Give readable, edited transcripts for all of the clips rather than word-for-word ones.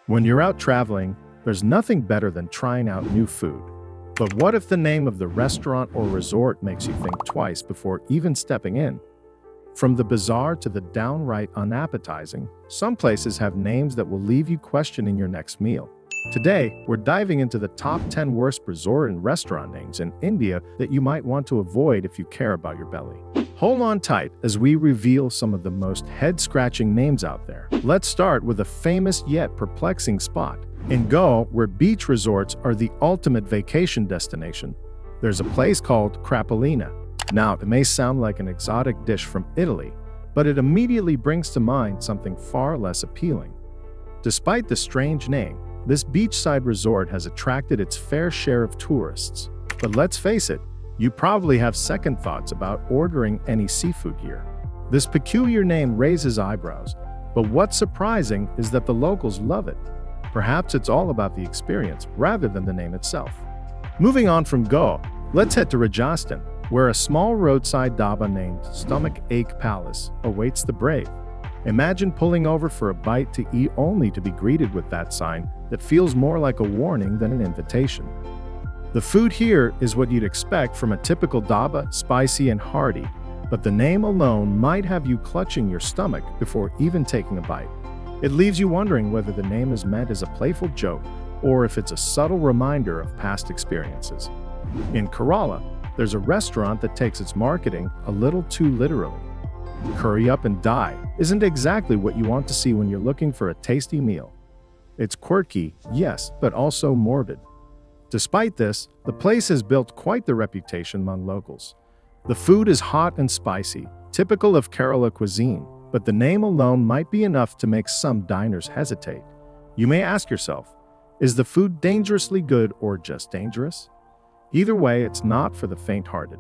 When you're out traveling, there's nothing better than trying out new food. But what if the name of the restaurant or resort makes you think twice before even stepping in? From the bizarre to the downright unappetizing, some places have names that will leave you questioning your next meal. Today, we're diving into the top 10 worst resort and restaurant names in India that you might want to avoid if you care about your belly. Hold on tight as we reveal some of the most head-scratching names out there. Let's start with a famous yet perplexing spot. In Goa, where beach resorts are the ultimate vacation destination, there's a place called Krapalina. Now, it may sound like an exotic dish from Italy, but it immediately brings to mind something far less appealing. Despite the strange name, this beachside resort has attracted its fair share of tourists. But let's face it, you probably have second thoughts about ordering any seafood here. This peculiar name raises eyebrows, but what's surprising is that the locals love it. Perhaps it's all about the experience rather than the name itself. Moving on from Goa, let's head to Rajasthan, where a small roadside dhaba named Stomach Ache Palace awaits the brave. Imagine pulling over for a bite to eat only to be greeted with that sign that feels more like a warning than an invitation. The food here is what you'd expect from a typical dhaba, spicy and hearty, but the name alone might have you clutching your stomach before even taking a bite. It leaves you wondering whether the name is meant as a playful joke or if it's a subtle reminder of past experiences. In Kerala, there's a restaurant that takes its marketing a little too literally. Curry up and die isn't exactly what you want to see when you're looking for a tasty meal. It's quirky, yes, but also morbid. Despite this, the place has built quite the reputation among locals. The food is hot and spicy, typical of Kerala cuisine, but the name alone might be enough to make some diners hesitate. You may ask yourself, is the food dangerously good or just dangerous? Either way, it's not for the faint-hearted.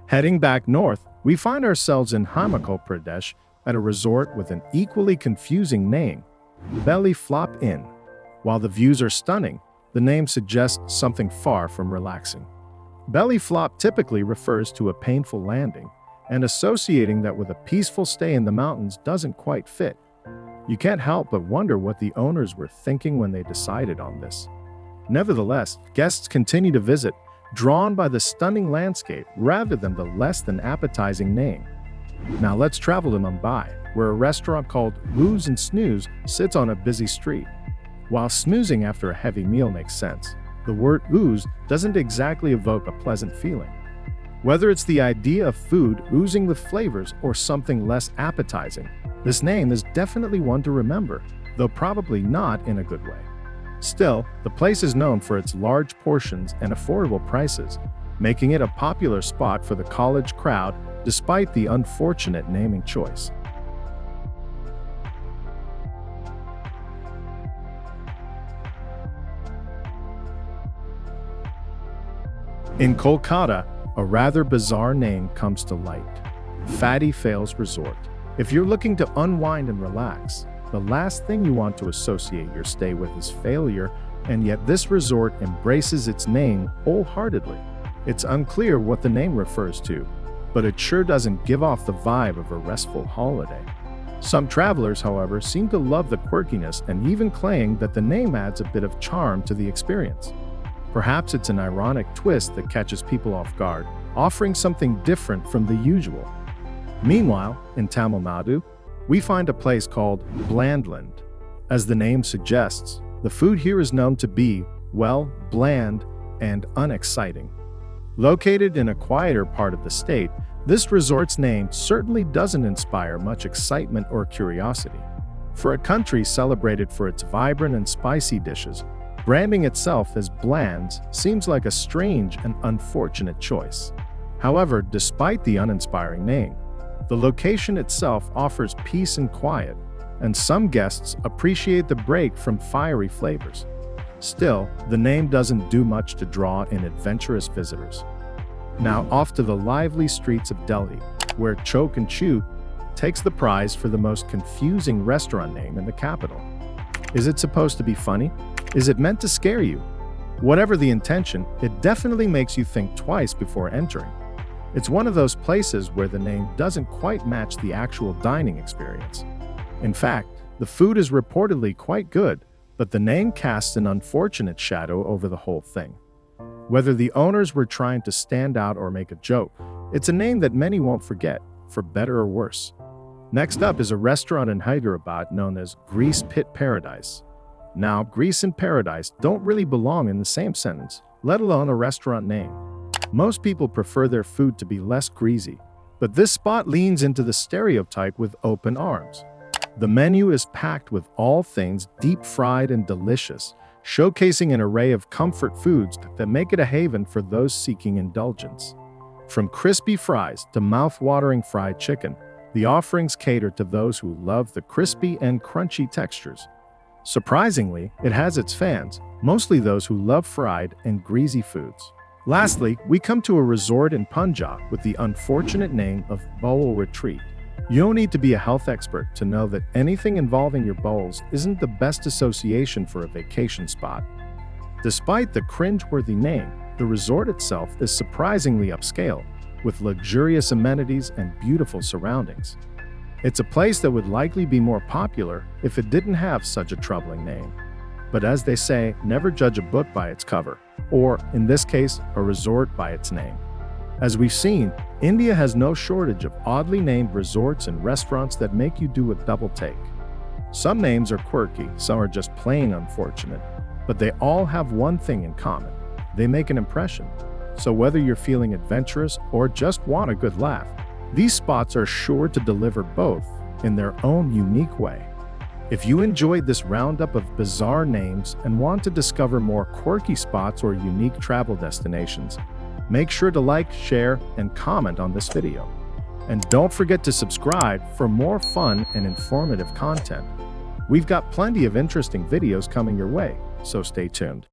Heading back north, we find ourselves in Himachal Pradesh at a resort with an equally confusing name, Belly Flop Inn. While the views are stunning, the name suggests something far from relaxing. Belly flop typically refers to a painful landing, and associating that with a peaceful stay in the mountains doesn't quite fit. You can't help but wonder what the owners were thinking when they decided on this. Nevertheless, guests continue to visit, drawn by the stunning landscape rather than the less than appetizing name. Now let's travel to Mumbai, where a restaurant called Booze and Snooze sits on a busy street. While snoozing after a heavy meal makes sense, the word ooze doesn't exactly evoke a pleasant feeling. Whether it's the idea of food oozing with flavors or something less appetizing, this name is definitely one to remember, though probably not in a good way. Still, the place is known for its large portions and affordable prices, making it a popular spot for the college crowd despite the unfortunate naming choice. In Kolkata, a rather bizarre name comes to light: Fatty Fails Resort. If you're looking to unwind and relax, the last thing you want to associate your stay with is failure, and yet this resort embraces its name wholeheartedly. It's unclear what the name refers to, but it sure doesn't give off the vibe of a restful holiday. Some travelers, however, seem to love the quirkiness and even claim that the name adds a bit of charm to the experience. Perhaps it's an ironic twist that catches people off guard, offering something different from the usual. Meanwhile, in Tamil Nadu, we find a place called Blandland. As the name suggests, the food here is known to be, well, bland and unexciting. Located in a quieter part of the state, this resort's name certainly doesn't inspire much excitement or curiosity. For a country celebrated for its vibrant and spicy dishes, branding itself as bland seems like a strange and unfortunate choice. However, despite the uninspiring name, the location itself offers peace and quiet, and some guests appreciate the break from fiery flavors. Still, the name doesn't do much to draw in adventurous visitors. Now off to the lively streets of Delhi, where Choke and Chew takes the prize for the most confusing restaurant name in the capital. Is it supposed to be funny? Is it meant to scare you? Whatever the intention, it definitely makes you think twice before entering. It's one of those places where the name doesn't quite match the actual dining experience. In fact, the food is reportedly quite good, but the name casts an unfortunate shadow over the whole thing. Whether the owners were trying to stand out or make a joke, it's a name that many won't forget, for better or worse. Next up is a restaurant in Hyderabad known as Grease Pit Paradise. Now, grease and paradise don't really belong in the same sentence, let alone a restaurant name. Most people prefer their food to be less greasy, but this spot leans into the stereotype with open arms. The menu is packed with all things deep-fried and delicious, showcasing an array of comfort foods that make it a haven for those seeking indulgence. From crispy fries to mouth-watering fried chicken, the offerings cater to those who love the crispy and crunchy textures. Surprisingly, it has its fans, mostly those who love fried and greasy foods. Lastly, we come to a resort in Punjab with the unfortunate name of Bowl Retreat. You don't need to be a health expert to know that anything involving your bowels isn't the best association for a vacation spot. Despite the cringe-worthy name, the resort itself is surprisingly upscale, with luxurious amenities and beautiful surroundings. It's a place that would likely be more popular if it didn't have such a troubling name. But as they say, never judge a book by its cover, or, in this case, a resort by its name. As we've seen, India has no shortage of oddly named resorts and restaurants that make you do a double take. Some names are quirky, some are just plain unfortunate, but they all have one thing in common: they make an impression. So whether you're feeling adventurous or just want a good laugh, these spots are sure to deliver both in their own unique way. If you enjoyed this roundup of bizarre names and want to discover more quirky spots or unique travel destinations, make sure to like, share, and comment on this video. And don't forget to subscribe for more fun and informative content. We've got plenty of interesting videos coming your way, so stay tuned.